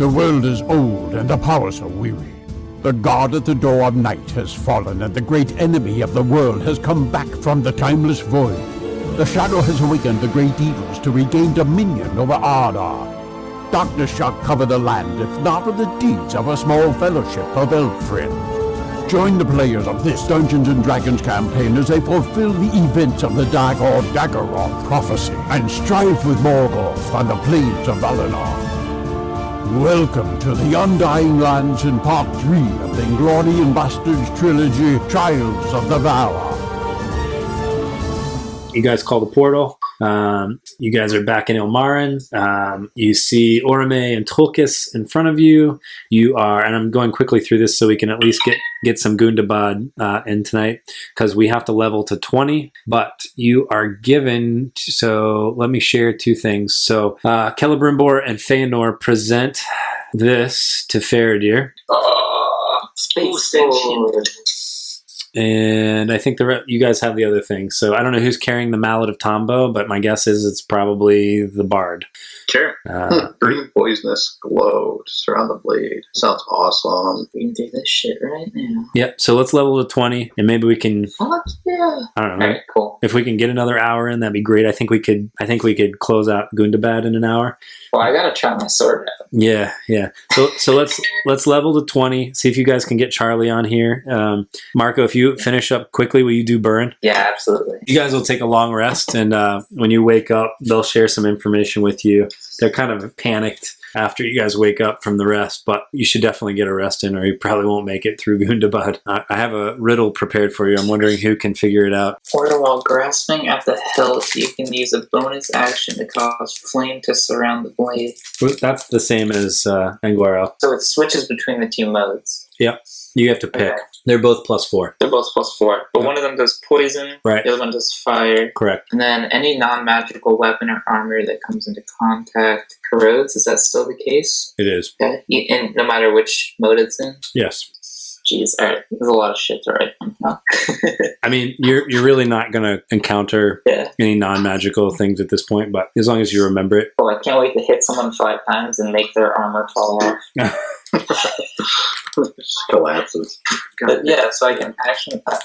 The world is old and the powers are weary. The god at the door of night has fallen, and the great enemy of the world has come back from the timeless void. The shadow has awakened the great evils to regain dominion over Arnor. Darkness shall cover the land, if not with the deeds of a small fellowship of elf friends. Join the players of this Dungeons & Dragons campaign as they fulfill the events of the Dag or Daggeroth prophecy and strive with Morgoth on the plains of Valinor. Welcome to the Undying Lands in Part 3 of the Inglorion Bastards trilogy, Trials of the Valar. You guys call the portal. You guys are back in Ilmarin. You see Orome and Tulkas in front of you. You are, and I'm going quickly through this so we can at least get some Gundabad in tonight, because we have to level to 20. But you are given, so let me share two things. So Celebrimbor and Fëanor present this to Feredir. Space Station. And I think you guys have the other thing. So I don't know who's carrying the Mallet of Tombo, but my guess is it's probably the bard. Sure. Green poisonous glow to surround the blade. Sounds awesome. We can do this shit right now. Yep. So let's level to 20, and maybe we can. Fuck yeah! I don't know. All right, cool. If we can get another hour in, that'd be great. I think we could close out Gundabad in an hour. Well, I gotta try my sword out. Yeah. So let's level to 20. See if you guys can get Charlie on here. Marco, if you finish up quickly, will you do Burin? Yeah, absolutely. You guys will take a long rest, and when you wake up, they'll share some information with you. They're kind of panicked after you guys wake up from the rest, but you should definitely get a rest in, or you probably won't make it through Gundabad. I have a riddle prepared for you. I'm wondering who can figure it out. Order while grasping at the hilt, you can use a bonus action to cause flame to surround the blade. That's the same as Anguedel. So it switches between the two modes. Yep. You have to pick. Okay. They're both +4. They're both +4. But one of them does poison. Right. The other one does fire. Correct. And then any non-magical weapon or armor that comes into contact corrodes. Is that still the case? It is. Okay. And no matter which mode it's in? Yes. Jeez, all right. There's a lot of shit to write down now. I mean, you're really not going to encounter any non-magical things at this point, but as long as you remember it. Well, I can't wait to hit someone 5 times and make their armor fall off. Collapses. But yeah, so I can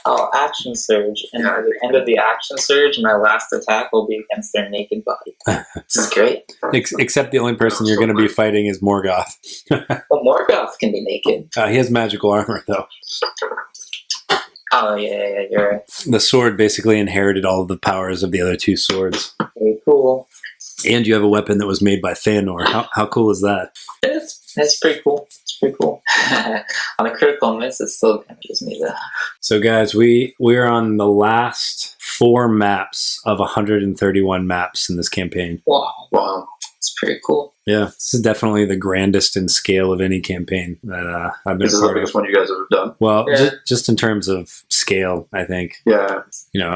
I'll action surge, and at the end of the action surge, my last attack will be against their naked body. This is great. Except the only person you're going to be fighting is Morgoth. Well, Morgoth can be naked. He has magical armor, though. Oh, yeah, you're right. The sword basically inherited all of the powers of the other two swords. Very cool. And you have a weapon that was made by Fëanor. How cool is that? That's pretty cool. It's pretty cool. On a critical miss, it still kind of gives me the... So guys, we're on the last 4 maps of 131 maps in this campaign. Wow. It's pretty cool. Yeah, this is definitely the grandest in scale of any campaign that I've been part of. This is the biggest one you guys have done? Well, just in terms of scale, I think. Yeah.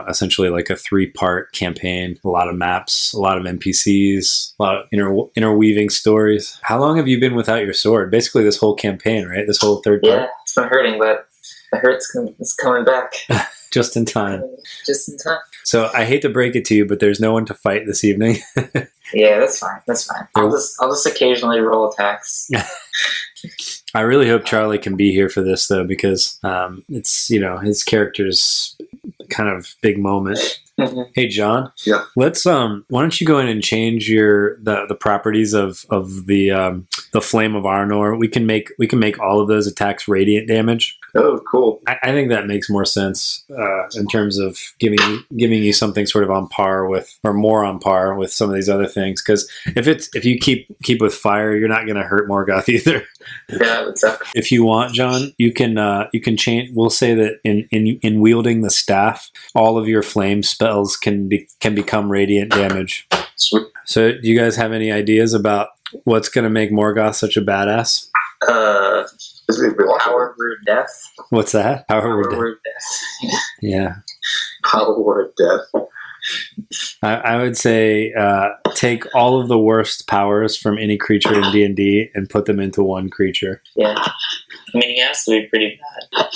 Essentially like a 3-part campaign, a lot of maps, a lot of NPCs, a lot of interweaving stories. How long have you been without your sword? Basically this whole campaign, right? This whole 3rd part? Yeah, it's been hurting, but the hurt's coming back. Just in time. Just in time. So I hate to break it to you, but there's no one to fight this evening. Yeah, that's fine. I'll just occasionally roll attacks. I really hope Charlie can be here for this, though, because it's, his character's kind of big moment. Mm-hmm. Hey, John. Yeah. Let's why don't you go in and change the properties of the Flame of Arnor? We can make all of those attacks radiant damage. Oh, cool. I think that makes more sense in terms of giving you something sort of on par with, or more on par with some of these other things. Because if you keep with fire, you're not going to hurt Morgoth either. Yeah, exactly. If you want, John, you can change. We'll say that in wielding the staff, all of your flame spells can become radiant damage. Sweet. So, do you guys have any ideas about what's going to make Morgoth such a badass? Power word death. What's that? Power word death. Yeah. Power word death. I would say take all of the worst powers from any creature in D&D and put them into one creature. Yeah. I mean, he has to be pretty bad.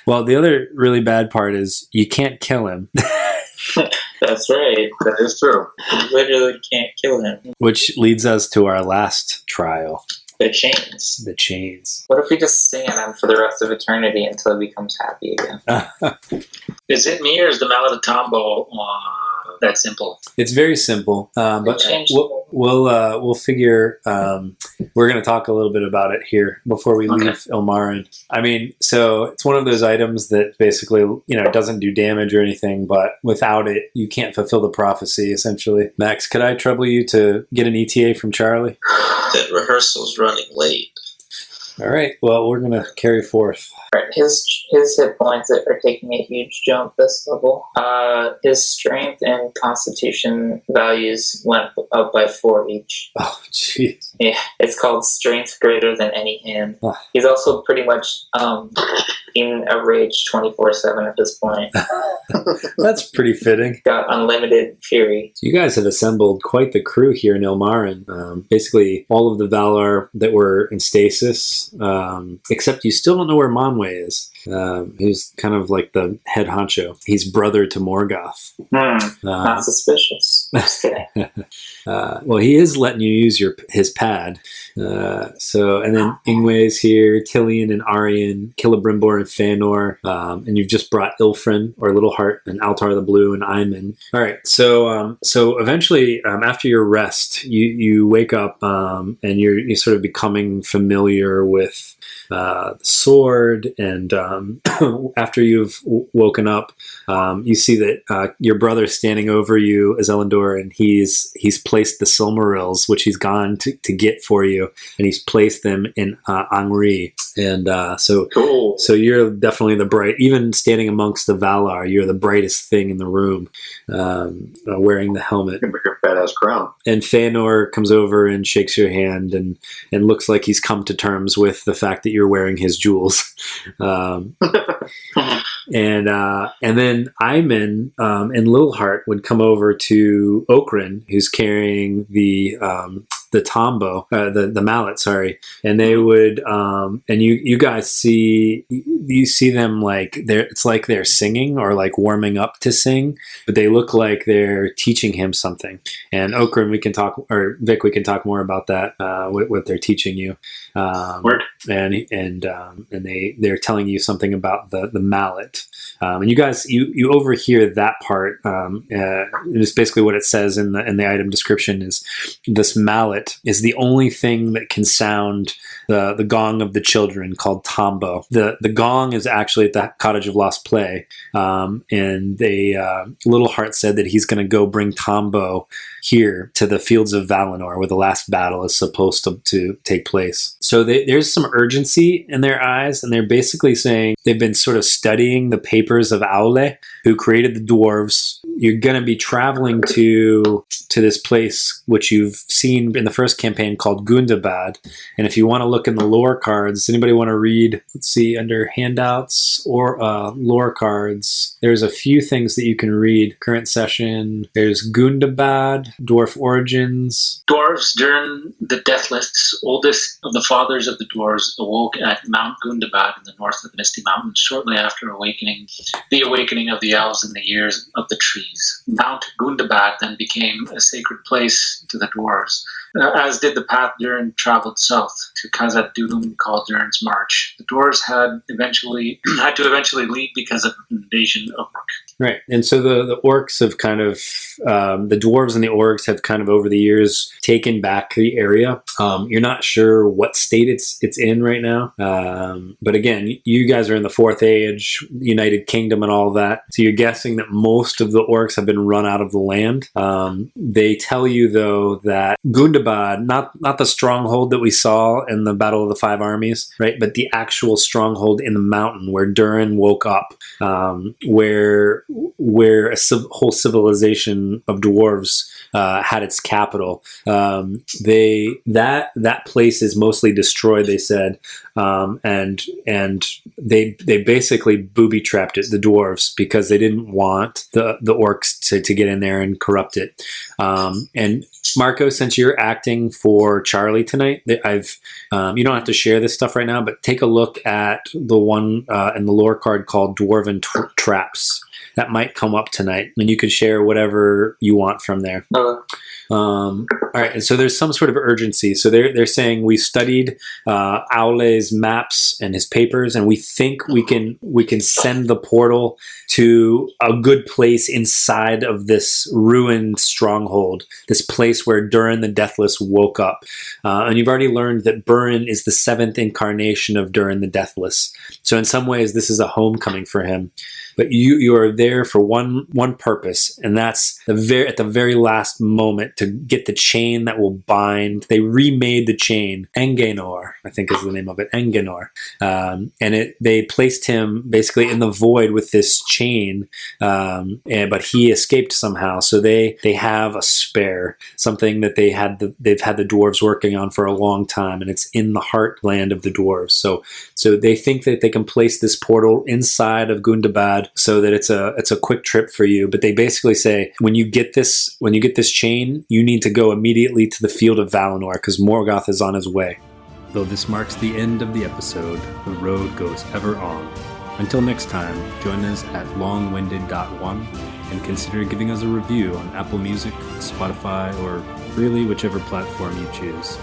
Well, the other really bad part is you can't kill him. That's right. That is true. You literally can't kill him. Which leads us to our last trial. The chains. The chains. What if we just sing at him for the rest of eternity until he becomes happy again? Is it me or is the Mallet of Tombo that simple? It's very simple, but we'll figure. We're going to talk a little bit about it here before we leave Ilmarin. I mean, so it's one of those items that basically, it doesn't do damage or anything, but without it, you can't fulfill the prophecy. Essentially, Max, could I trouble you to get an ETA from Charlie? That rehearsal's running late. All right. Well, we're going to carry forth. His hit points are taking a huge jump this level. His strength and constitution values went up by 4 each. Oh, jeez. Yeah, it's called strength greater than any hand. Oh. He's also pretty much in a rage 24/7 at this point. That's pretty fitting. Got unlimited fury. So you guys have assembled quite the crew here in Ilmarin. Basically, all of the Valar that were in stasis, except you still don't know where Manwë is. Who's kind of like the head honcho. He's brother to Morgoth. Not suspicious. Just kidding. Well, he is letting you use his pad. And then Ingwe's here, Tilion and Aryan, Celebrimbor and Fëanor, and you've just brought Ilfrin or Littleheart and Altar the Blue and Iman. All right, so eventually after your rest, you wake up and you're sort of becoming familiar with the sword, and after you've woken up, you see that your brother's standing over you, Ezellendur, and he's placed the silmarils, which he's gone to get for you, and he's placed them in Angrî. And Cool. So you're definitely the bright, even standing amongst the Valar, you're the brightest thing in the room, wearing the helmet. Your badass crown. And Fëanor comes over and shakes your hand and looks like he's come to terms with the fact that you're wearing his jewels. And then Iman and Littleheart would come over to Okrin, who's carrying the Tombo, the mallet, sorry, and they would, and you guys see them like it's like they're singing or like warming up to sing, but they look like they're teaching him something. And Okrin, Vic, we can talk more about that, what they're teaching you. Word. And they're telling you something about the mallet. And you guys, you overhear that part. It's basically what it says in the item description is this mallet is the only thing that can sound the gong of the children, called Tombo. The gong is actually at the Cottage of Lost Play. And Littleheart said that he's going to go bring Tombo here to the fields of Valinor, where the last battle is supposed to take place. So there's some urgency in their eyes, and they're basically saying they've been sort of studying the papers of Aule, who created the dwarves. You're going to be traveling to this place, which you've seen in the first campaign, called Gundabad. And if you want to look in the lore cards, does anybody want to read? Let's see, under handouts or lore cards, there's a few things that you can read. Current session, there's Gundabad, dwarf origins. Dwarves during the Deathless, oldest of the fathers of the dwarves, awoke at Mount Gundabad in the north of the Misty Mountains shortly after the awakening of the elves in the years of the trees. Mount Gundabad then became a sacred place to the dwarves, as did the path Durin traveled south to Khazad Dûm, called Durin's March. The dwarves had to eventually leave because of an invasion of Orc. Right, and so the orcs have kind of, the dwarves and the orcs have kind of over the years taken back the area. You're not sure what state it's in right now, but again, you guys are in the Fourth Age, United Kingdom, and all that. So you're guessing that most of the orcs have been run out of the land. They tell you though that Gundabad, not the stronghold that we saw in the Battle of the Five Armies, right, but the actual stronghold in the mountain where Durin woke up, where a whole civilization of dwarves had its capital. That place is mostly destroyed, they said, and they basically booby trapped it, the dwarves, because they didn't want the orcs to get in there and corrupt it. And Marco, since you're acting for Charlie tonight, you don't have to share this stuff right now, but take a look at the one in the lore card called Dwarven Traps. That might come up tonight, and you could share whatever you want from there. All right, and so there's some sort of urgency. So they're saying we studied Aule's maps and his papers, and we think we can send the portal to a good place inside of this ruined stronghold, this place where Durin the Deathless woke up. And you've already learned that Burin is the 7th incarnation of Durin the Deathless. So in some ways, this is a homecoming for him. But you are there for one purpose, and that's at the very last moment to get the chain that will bind. They remade the chain. Angainor, I think is the name of it. Angainor. And they placed him basically in the void with this chain, but he escaped somehow. So they have a spare, something that they've had the dwarves working on for a long time, and it's in the heartland of the dwarves. So they think that they can place this portal inside of Gundabad, so that it's a quick trip for you. But they basically say when you get this chain, you need to go immediately to the field of Valinor because Morgoth is on his way. Though this marks the end of the episode, the road goes ever on. Until next time, join us at longwinded.one and consider giving us a review on Apple Music, Spotify, or really whichever platform you choose.